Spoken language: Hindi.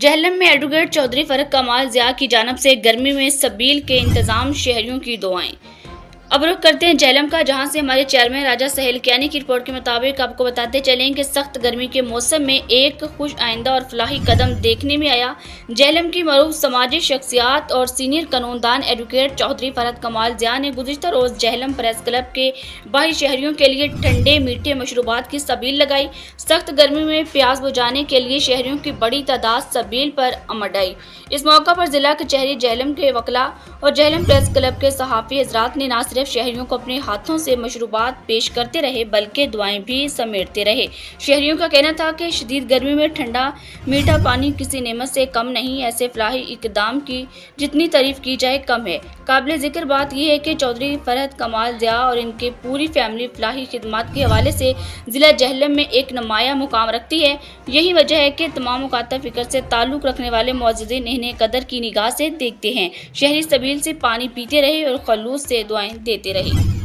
जहलम में एडवोकेट चौधरी फरक कमाल ज़िया की जानिब से गर्मी में सबील के इंतजाम, शहरियों की दुआएं। अब रुख करते हैं जहलम का, जहां से हमारे चेयरमैन राजा सहेल कियानी की रिपोर्ट के मुताबिक आपको बताते चलें कि सख्त गर्मी के मौसम में एक खुश आइंदा और फलाही कदम देखने में आया। जहलम की मरूफ समाजी शख्सियात और सीनियर कानूनदान एडवोकेट चौधरी फरक कमाल ज़िया ने गुज़िश्ता रोज़ जहलम प्रेस क्लब के बाहर शहरियों के लिए ठंडे मीठे मशरूबात की सबील लगाई। सख्त गर्मी में प्यास बुझाने के लिए शहरियों की बड़ी तादाद सबील पर उमड़ आई। इस मौका पर जिला कचहरी जहलम के वकला और जहलम प्रेस क्लब के सहाफ़ी हजरात ने न सिर्फ शहरियों को अपने हाथों से मशरूबात पेश करते रहे बल्कि दुआएं भी समेटते रहे। शहरियों का कहना था कि शदीद गर्मी में ठंडा मीठा पानी किसी नेमत से कम नहीं। ऐसे फलाही इकदाम की जितनी तारीफ की जाए कम है। काबिल जिक्र बात यह है कि चौधरी फरहत कमाल ज़िया और इनकी पूरी फैमिली फलाही खिदमात के हवाले से जिला जहलम में एक नुमाया मुकाम रखती है। यही वजह है कि तमाम मुकाता फिक्र से ताल्लुक़ रखने वाले मुअज़्ज़िज़ीन इन्हें कदर की निगाह से देखते हैं। शहरी सबील से पानी पीते रहे और खलूस से दुआएं देते रहे।